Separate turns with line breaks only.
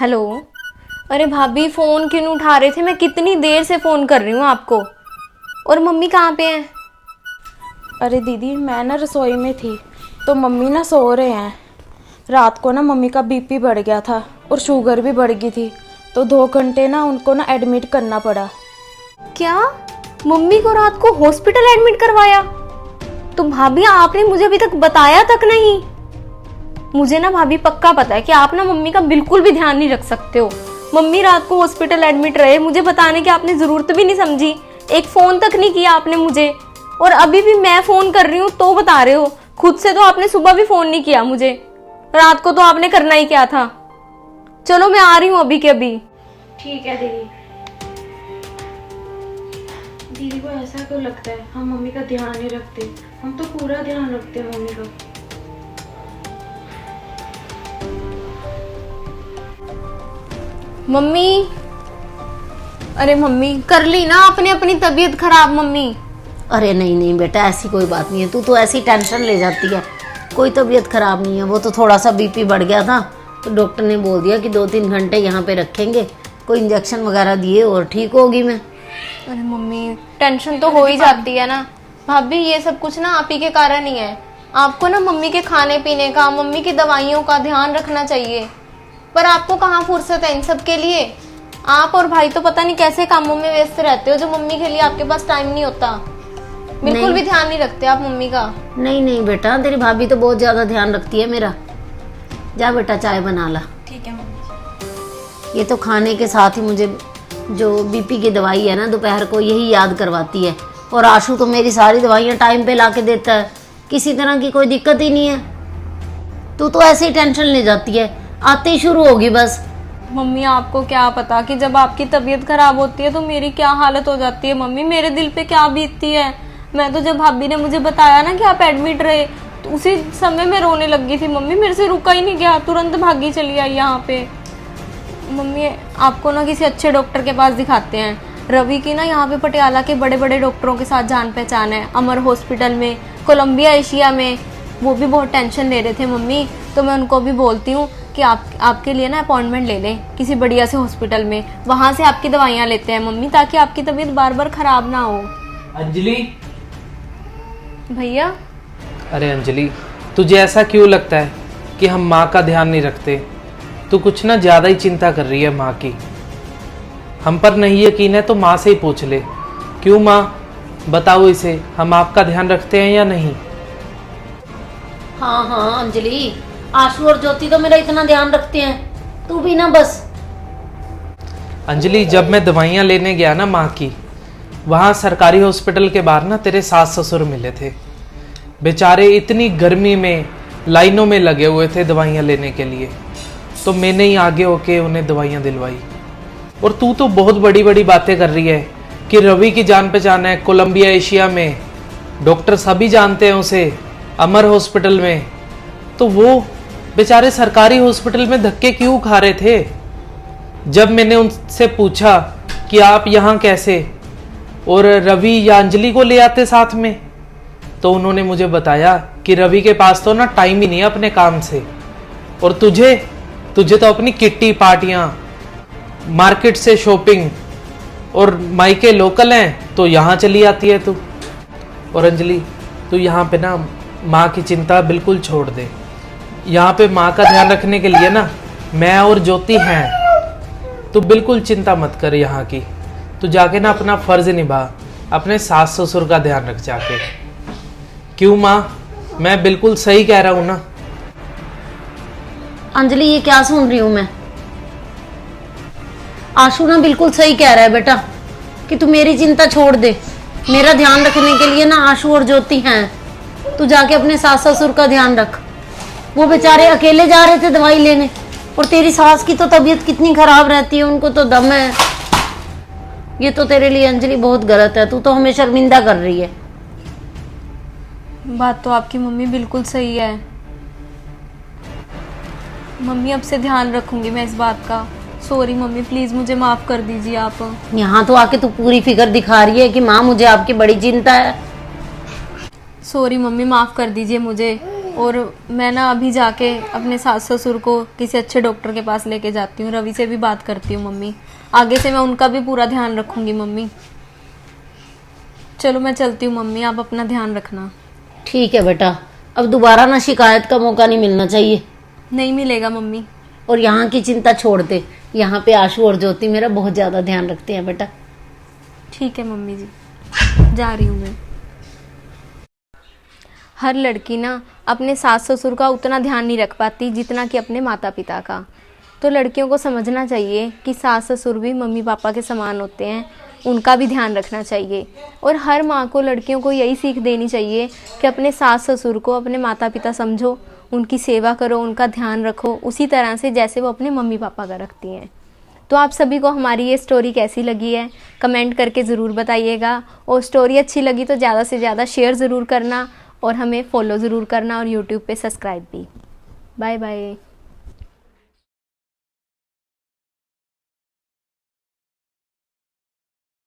Hello. अरे भाभी phone क्यों नहीं उठा रहे थे? मैं कितनी देर से फ़ोन कर रही हूँ आपको। और मम्मी कहाँ पे हैं?
अरे दीदी, मैं ना रसोई में थी तो मम्मी ना सो रहे हैं। रात को ना मम्मी का बीपी बढ़ गया था और शुगर भी बढ़ गई थी, तो 2 घंटे ना उनको ना एडमिट करना पड़ा।
क्या? मम्मी को रात को हॉस्पिटल एडमिट करवाया? तो भाभी आपने मुझे अभी तक बताया तक नहीं। मुझे ना भाभी पक्का पता है कि आप ना मम्मी का बिल्कुल भी ध्यान नहीं रख सकते हो। मम्मी रात को हॉस्पिटल एडमिट रहे, मुझे बताने की आपने ज़रूरत भी नहीं समझी। एक फ़ोन तक नहीं किया आपने मुझे, और अभी भी मैं फ़ोन कर रही हूँ तो बता रहे हो। खुद से तो आपने सुबह भी फ़ोन नहीं किया मुझे, रात को तो आपने करना ही क्या था। चलो मैं आ रही हूँ अभी के अभी।
ठीक है दीदी। दीदी को ऐसा क्यों लगता है हम मम्मी का ध्यान नहीं रखते? हम तो पूरा ध्यान रखते हैं मम्मी का।
मम्मी, अरे मम्मी कर ली ना आपने अपनी तबीयत खराब मम्मी।
अरे नहीं नहीं बेटा, ऐसी कोई बात नहीं है। तू तो ऐसी टेंशन ले जाती है। कोई तबीयत खराब नहीं है, वो तो थोड़ा सा बीपी बढ़ गया था तो डॉक्टर ने बोल दिया कि 2-3 घंटे यहाँ पे रखेंगे, कोई इंजेक्शन वगैरह दिए और ठीक होगी मैं।
अरे मम्मी टेंशन तो हो ही जाती है ना भाभी। ये सब कुछ ना आप ही के कारण ही है। आपको ना मम्मी के खाने पीने का, मम्मी की दवाइयों का ध्यान रखना चाहिए, पर आपको कहाँ फुर्सत है इन सब के लिए। आप और भाई तो पता नहीं कैसे कामों में व्यस्त रहते हो, जो मम्मी के लिए आपके पास टाइम नहीं होता। बिल्कुल भी ध्यान नहीं रखते आप मम्मी का।
नहीं नहीं बेटा, तेरी भाभी तो बहुत ज़्यादा ध्यान रखती है मेरा। जा बेटा चाय बना ला।
ठीक है मम्मी।
ये तो खाने के साथ ही मुझे जो बीपी की दवाई है ना दोपहर को, यही याद करवाती है। और आशु तो मेरी सारी दवाइयाँ टाइम पे ला के देता है, किसी तरह की कोई दिक्कत ही नहीं है। तू तो ऐसे ही टेंशन ले जाती है, आते ही शुरू होगी बस।
मम्मी आपको क्या पता कि जब आपकी तबीयत खराब होती है तो मेरी क्या हालत हो जाती है। मम्मी मेरे दिल पे क्या बीतती है। मैं तो जब भाभी ने मुझे बताया ना कि आप एडमिट रहे, तो उसी समय मैं रोने लगी थी मम्मी। मेरे से रुका ही नहीं गया, तुरंत भागी चली आई यहाँ पे। मम्मी आपको ना किसी अच्छे डॉक्टर के पास दिखाते हैं। रवि की ना यहाँ पे पटियाला के बड़े बड़े डॉक्टरों के साथ जान पहचान है। अमर हॉस्पिटल में, कोलंबिया एशिया में, वो भी बहुत टेंशन ले रहे थे मम्मी। तो मैं उनको भी बोलती हूँ कि आपके लिए ना अपॉइंटमेंट ले लें किसी बढ़िया से हॉस्पिटल में, वहाँ से आपकी दवाइयाँ लेते हैं मम्मी, ताकि आपकी तबीयत बार बार खराब ना हो।
अंजलि।
भैया।
अरे अंजलि, तुझे ऐसा क्यों लगता है कि हम माँ का ध्यान नहीं रखते? तू कुछ ना ज़्यादा ही चिंता कर रही है माँ की। हम पर नहीं यकीन है तो माँ से ही पूछ ले। क्यों माँ, बताओ इसे, हम आपका ध्यान रखते हैं या नहीं?
हाँ हाँ अंजलि, आशु और ज्योति तो मेरा इतना ध्यान रखते हैं, तू भी ना बस।
अंजलि, जब मैं दवाइयाँ लेने गया ना माँ की, वहाँ सरकारी हॉस्पिटल के बाहर ना तेरे सास ससुर मिले थे। बेचारे इतनी गर्मी में लाइनों में लगे हुए थे दवाइयाँ लेने के लिए, तो मैंने ही आगे होके उन्हें दवाइयाँ दिलवाई। और तू तो बहुत बड़ी बड़ी बातें कर रही है कि रवि की जान पहचान है कोलंबिया एशिया में, डॉक्टर सभी जानते हैं उसे, अमर हॉस्पिटल में। तो वो बेचारे सरकारी हॉस्पिटल में धक्के क्यों खा रहे थे? जब मैंने उनसे पूछा कि आप यहाँ कैसे, और रवि या अंजलि को ले आते साथ में, तो उन्होंने मुझे बताया कि रवि के पास तो ना टाइम ही नहीं है अपने काम से। और तुझे तो अपनी किट्टी पार्टियाँ, मार्केट से शॉपिंग, और मायके लोकल हैं तो यहाँ चली आती है तू। और अंजलि, तू यहाँ पे ना माँ की चिंता बिल्कुल छोड़ दे। यहाँ पे माँ का ध्यान रखने के लिए ना मैं और ज्योति हैं। तू बिल्कुल चिंता मत कर यहाँ की। तू जाके ना अपना फर्ज निभा, अपने सास ससुर का ध्यान रख जाके। क्यों माँ, मैं बिल्कुल सही कह रहा हूँ ना?
अंजलि, ये क्या सुन रही हूँ मैं? आशु ना बिल्कुल सही कह रहा है बेटा कि तू मेरी चिंता छोड़ दे। मेरा ध्यान रखने के लिए ना आशु और ज्योति हैं। तू जाके अपने सास ससुर का ध्यान रख। वो बेचारे अकेले जा रहे थे दवाई लेने, और तेरी सास की तो तबीयत कितनी खराब रहती है, उनको तो दम है। ये तो तेरे लिए अंजलि बहुत गलत है, तू तो हमें शर्मिंदा कर रही है।
बात तो आपकी मम्मी बिल्कुल सही है। मम्मी अब से ध्यान रखूंगी मैं इस बात का। सॉरी मम्मी, प्लीज मुझे माफ कर दीजिए आप।
यहाँ तो आके तू पूरी फिक्र दिखा रही है कि माँ मुझे आपकी बड़ी चिंता है।
सॉरी मम्मी, माफ कर दीजिए मुझे। और मैं ना अभी जाके अपने सास ससुर को किसी अच्छे डॉक्टर के पास लेके जाती हूँ, रवि से भी बात करती हूँ मम्मी। आगे से मैं उनका भी पूरा ध्यान रखूंगी मम्मी। चलो मैं चलती हूँ मम्मी, आप अपना ध्यान रखना।
ठीक है बेटा, अब दोबारा ना शिकायत का मौका नहीं मिलना चाहिए।
नहीं मिलेगा मम्मी।
और यहाँ की चिंता छोड़ दे, यहाँ पे आशु और ज्योति मेरा बहुत ज्यादा ध्यान रखते हैं बेटा।
ठीक है मम्मी जी, जा रही हूँ मैं। हर लड़की ना अपने सास ससुर का उतना ध्यान नहीं रख पाती जितना कि अपने माता पिता का। तो लड़कियों को समझना चाहिए कि सास ससुर भी मम्मी पापा के समान होते हैं, उनका भी ध्यान रखना चाहिए। और हर माँ को लड़कियों को यही सीख देनी चाहिए कि अपने सास ससुर को अपने माता पिता समझो, उनकी सेवा करो, उनका ध्यान रखो उसी तरह से जैसे वो अपने मम्मी पापा का रखती हैं। तो आप सभी को हमारी ये स्टोरी कैसी लगी है कमेंट करके ज़रूर बताइएगा। और स्टोरी अच्छी लगी तो ज़्यादा से ज़्यादा शेयर ज़रूर करना और हमें फॉलो ज़रूर करना और यूट्यूब पे सब्सक्राइब भी। Bye bye.